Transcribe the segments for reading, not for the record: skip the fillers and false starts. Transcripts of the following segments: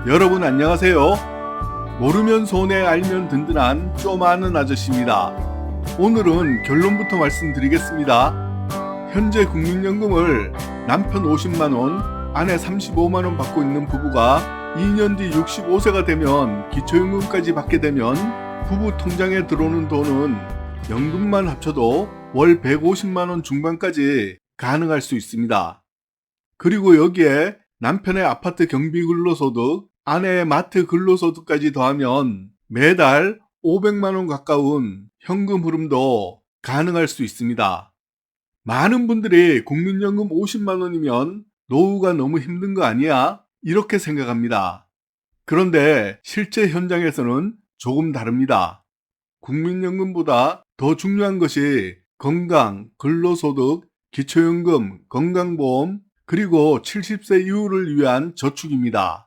여러분 안녕하세요. 모르면 손해 알면 든든한 좀 아는 아저씨입니다. 오늘은 결론부터 말씀드리겠습니다. 현재 국민연금을 남편 50만원, 아내 35만원 받고 있는 부부가 2년 뒤 65세가 되면 기초연금까지 받게 되면 부부 통장에 들어오는 돈은 연금만 합쳐도 월 150만원 중반까지 가능할 수 있습니다. 그리고 여기에 남편의 아파트 경비 근로소득, 아내의 마트 근로소득까지 더하면 매달 500만원 가까운 현금 흐름도 가능할 수 있습니다. 많은 분들이 국민연금 50만원이면 노후가 너무 힘든 거 아니야? 이렇게 생각합니다. 그런데 실제 현장에서는 조금 다릅니다. 국민연금보다 더 중요한 것이 건강, 근로소득, 기초연금, 건강보험, 그리고 70세 이후를 위한 저축입니다.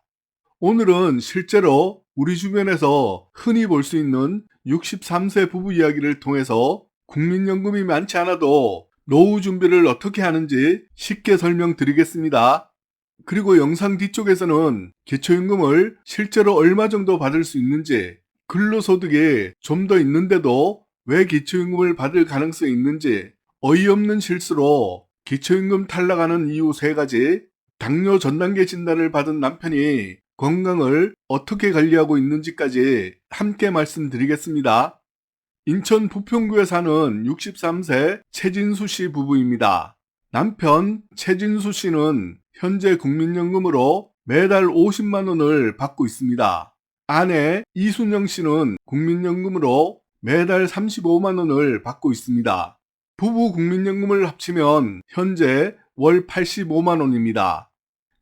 오늘은 실제로 우리 주변에서 흔히 볼 수 있는 63세 부부 이야기를 통해서 국민연금이 많지 않아도 노후 준비를 어떻게 하는지 쉽게 설명드리겠습니다. 그리고 영상 뒤쪽에서는 기초연금을 실제로 얼마 정도 받을 수 있는지, 근로소득이 좀 더 있는데도 왜 기초연금을 받을 가능성이 있는지, 어이없는 실수로 기초연금 탈락하는 이유 3가지, 당뇨 전단계 진단을 받은 남편이 건강을 어떻게 관리하고 있는지까지 함께 말씀드리겠습니다. 인천 부평구에 사는 63세 최진수 씨 부부입니다. 남편 최진수 씨는 현재 국민연금으로 매달 50만 원을 받고 있습니다. 아내 이순영 씨는 국민연금으로 매달 35만 원을 받고 있습니다. 부부 국민연금을 합치면 현재 월 85만 원입니다.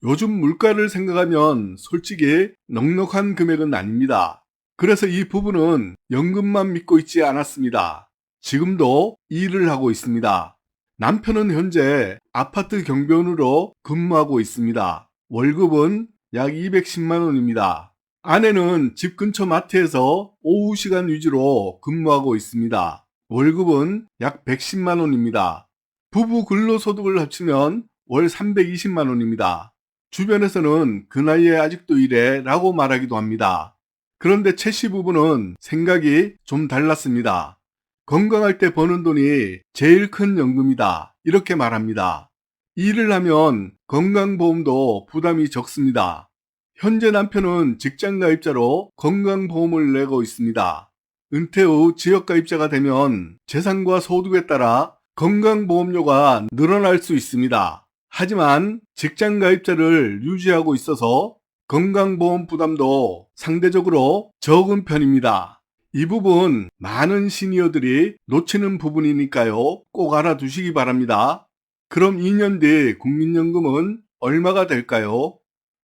요즘 물가를 생각하면 솔직히 넉넉한 금액은 아닙니다. 그래서 이 부부는 연금만 믿고 있지 않았습니다. 지금도 일을 하고 있습니다. 남편은 현재 아파트 경비원으로 근무하고 있습니다. 월급은 약 210만 원입니다. 아내는 집 근처 마트에서 오후 시간 위주로 근무하고 있습니다. 월급은 약 110만 원입니다. 부부 근로소득을 합치면 월 320만 원입니다. 주변에서는 그 나이에 아직도 일해 라고 말하기도 합니다. 그런데 최 씨 부부는 생각이 좀 달랐습니다. 건강할 때 버는 돈이 제일 큰 연금이다, 이렇게 말합니다. 일을 하면 건강보험도 부담이 적습니다. 현재 남편은 직장가입자로 건강보험을 내고 있습니다. 은퇴 후 지역가입자가 되면 재산과 소득에 따라 건강보험료가 늘어날 수 있습니다. 하지만 직장가입자를 유지하고 있어서 건강보험 부담도 상대적으로 적은 편입니다. 이 부분 많은 시니어들이 놓치는 부분이니까요. 꼭 알아두시기 바랍니다. 그럼 2년 뒤 국민연금은 얼마가 될까요?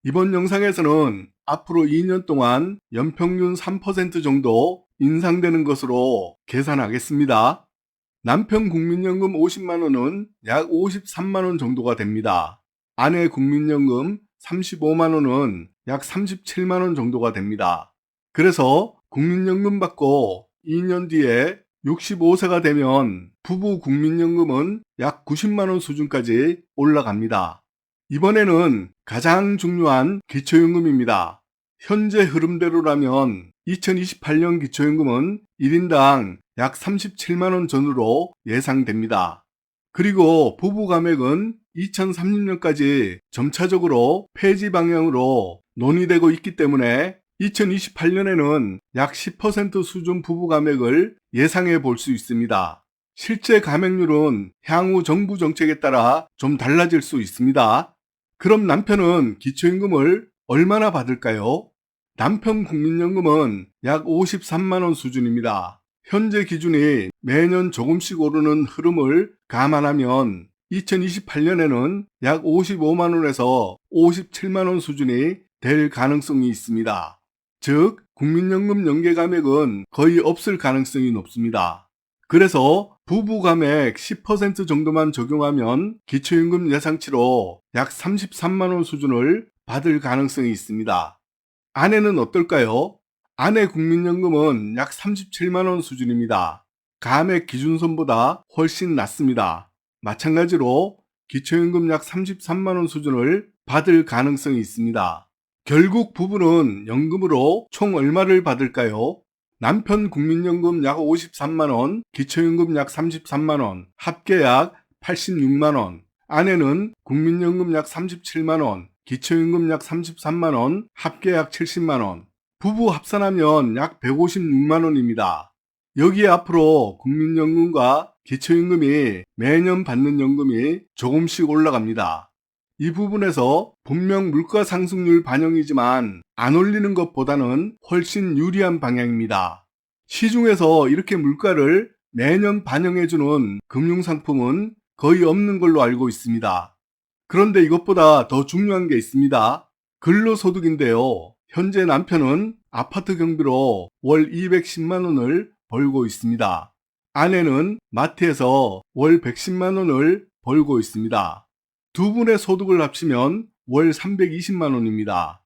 이번 영상에서는 앞으로 2년 동안 연평균 3% 정도 인상되는 것으로 계산하겠습니다. 남편 국민연금 50만원은 약 53만원 정도가 됩니다. 아내 국민연금 35만원은 약 37만원 정도가 됩니다. 그래서 국민연금 받고 2년 뒤에 65세가 되면 부부 국민연금은 약 90만원 수준까지 올라갑니다. 이번에는 가장 중요한 기초연금입니다. 현재 흐름대로라면 2028년 기초연금은 1인당 약 37만원 전후로 예상됩니다. 그리고 부부 감액은 2030년까지 점차적으로 폐지 방향으로 논의되고 있기 때문에 2028년에는 약 10% 수준 부부 감액을 예상해 볼 수 있습니다. 실제 감액률은 향후 정부 정책에 따라 좀 달라질 수 있습니다. 그럼 남편은 기초연금을 얼마나 받을까요? 남편 국민연금은 약 53만원 수준입니다. 현재 기준이 매년 조금씩 오르는 흐름을 감안하면 2028년에는 약 55만원에서 57만원 수준이 될 가능성이 있습니다. 즉, 국민연금 연계 감액은 거의 없을 가능성이 높습니다. 그래서 부부 감액 10% 정도만 적용하면 기초연금 예상치로 약 33만원 수준을 받을 가능성이 있습니다. 아내는 어떨까요? 아내 국민연금은 약 37만원 수준입니다. 감액 기준선보다 훨씬 낮습니다. 마찬가지로 기초연금 약 33만원 수준을 받을 가능성이 있습니다. 결국 부부는 연금으로 총 얼마를 받을까요? 남편 국민연금 약 53만원, 기초연금 약 33만원, 합계 약 86만원, 아내는 국민연금 약 37만원, 기초연금 약 33만원, 합계 약 70만원, 부부 합산하면 약 156만원입니다. 여기에 앞으로 국민연금과 기초연금이 매년 받는 연금이 조금씩 올라갑니다. 이 부분에서 분명 물가 상승률 반영이지만 안 올리는 것보다는 훨씬 유리한 방향입니다. 시중에서 이렇게 물가를 매년 반영해주는 금융상품은 거의 없는 걸로 알고 있습니다. 그런데 이것보다 더 중요한 게 있습니다. 근로소득인데요. 현재 남편은 아파트 경비로 월 210만 원을 벌고 있습니다. 아내는 마트에서 월 110만 원을 벌고 있습니다. 두 분의 소득을 합치면 월 320만 원입니다.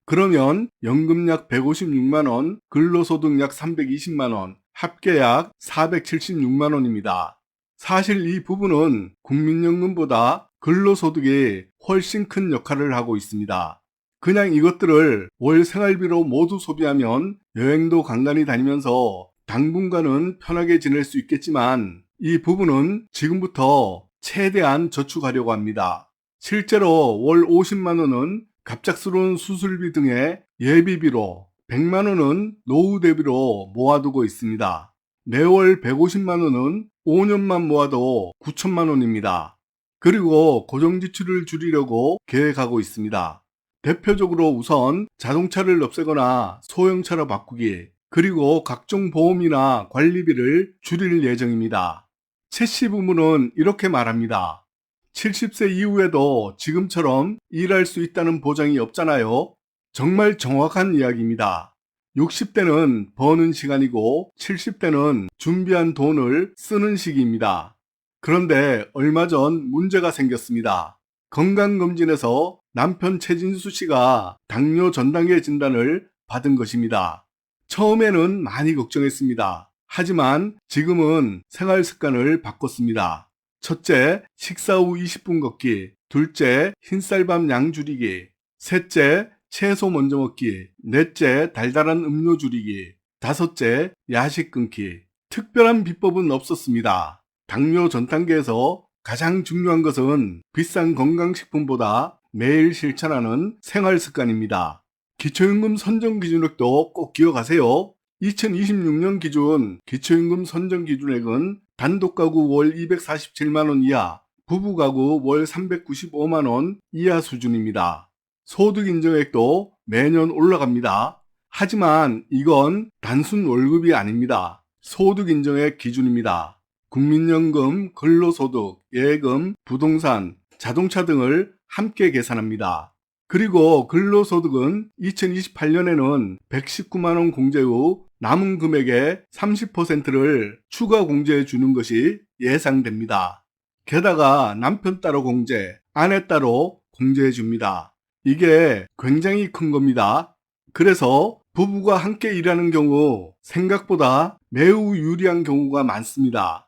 그러면 연금 약 156만 원, 근로소득 약 320만 원, 합계 약 476만 원입니다. 사실 이 부분은 국민연금보다 근로소득이 훨씬 큰 역할을 하고 있습니다. 그냥 이것들을 월 생활비로 모두 소비하면 여행도 간간히 다니면서 당분간은 편하게 지낼 수 있겠지만 이 부분은 지금부터 최대한 저축하려고 합니다. 실제로 월 50만 원은 갑작스러운 수술비 등의 예비비로, 100만 원은 노후 대비로 모아두고 있습니다. 매월 150만 원은 5년만 모아도 9천만 원입니다. 그리고 고정지출을 줄이려고 계획하고 있습니다. 대표적으로 우선 자동차를 없애거나 소형차로 바꾸기, 그리고 각종 보험이나 관리비를 줄일 예정입니다. 최 씨 부부는 이렇게 말합니다. 70세 이후에도 지금처럼 일할 수 있다는 보장이 없잖아요. 정말 정확한 이야기입니다. 60대는 버는 시간이고 70대는 준비한 돈을 쓰는 시기입니다. 그런데 얼마 전 문제가 생겼습니다. 건강검진에서 남편 최진수 씨가 당뇨 전단계 진단을 받은 것입니다. 처음에는 많이 걱정했습니다. 하지만 지금은 생활 습관을 바꿨습니다. 첫째, 식사 후 20분 걷기. 둘째, 흰쌀밥 양 줄이기. 셋째, 채소 먼저 먹기. 넷째, 달달한 음료 줄이기. 다섯째, 야식 끊기. 특별한 비법은 없었습니다. 당뇨 전 단계에서 가장 중요한 것은 비싼 건강식품보다 매일 실천하는 생활 습관입니다. 기초연금 선정 기준액도 꼭 기억하세요. 2026년 기준 기초연금 선정 기준액은 단독 가구 월 247만 원 이하, 부부 가구 월 395만 원 이하 수준입니다. 소득 인정액도 매년 올라갑니다. 하지만 이건 단순 월급이 아닙니다. 소득 인정액 기준입니다. 국민연금, 근로소득, 예금, 부동산, 자동차 등을 함께 계산합니다. 그리고 근로소득은 2028년에는 119만 원 공제 후 남은 금액의 30%를 추가 공제해 주는 것이 예상됩니다. 게다가 남편 따로 공제, 아내 따로 공제해 줍니다. 이게 굉장히 큰 겁니다. 그래서 부부가 함께 일하는 경우 생각보다 매우 유리한 경우가 많습니다.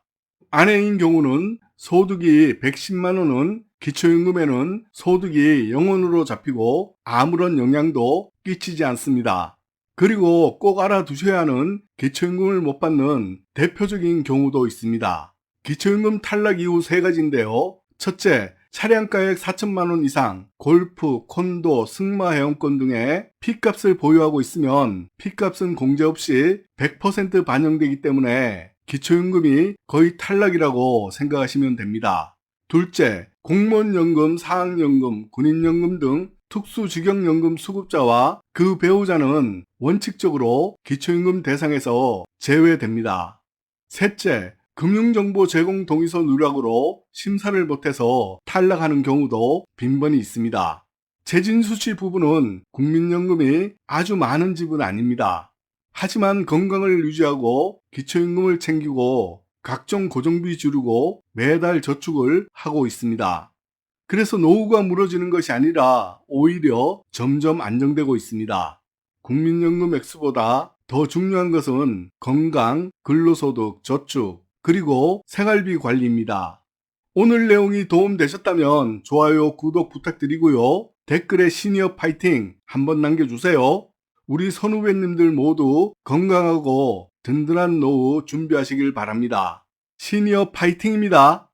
아내인 경우는 소득이 110만 원은 기초연금에는 소득이 0원으로 잡히고 아무런 영향도 끼치지 않습니다. 그리고 꼭 알아두셔야 하는 기초연금을 못 받는 대표적인 경우도 있습니다. 기초연금 탈락 이후 세 가지인데요. 첫째, 차량가액 4천만 원 이상, 골프, 콘도, 승마 회원권 등의 P값을 보유하고 있으면 P값은 공제 없이 100% 반영되기 때문에 기초연금이 거의 탈락이라고 생각하시면 됩니다. 둘째, 공무원연금, 사학연금, 군인연금 등 특수직역연금 수급자와 그 배우자는 원칙적으로 기초연금 대상에서 제외됩니다. 셋째, 금융정보 제공 동의서 누락으로 심사를 못해서 탈락하는 경우도 빈번히 있습니다. 최진수 씨 부부는 국민연금이 아주 많은 집은 아닙니다. 하지만 건강을 유지하고 기초연금을 챙기고 각종 고정비 줄이고 매달 저축을 하고 있습니다. 그래서 노후가 무너지는 것이 아니라 오히려 점점 안정되고 있습니다. 국민연금 액수보다 더 중요한 것은 건강, 근로소득, 저축, 그리고 생활비 관리입니다. 오늘 내용이 도움되셨다면 좋아요, 구독 부탁드리고요. 댓글에 시니어 파이팅 한번 남겨주세요. 우리 선후배님들 모두 건강하고 든든한 노후 준비하시길 바랍니다. 시니어 파이팅입니다.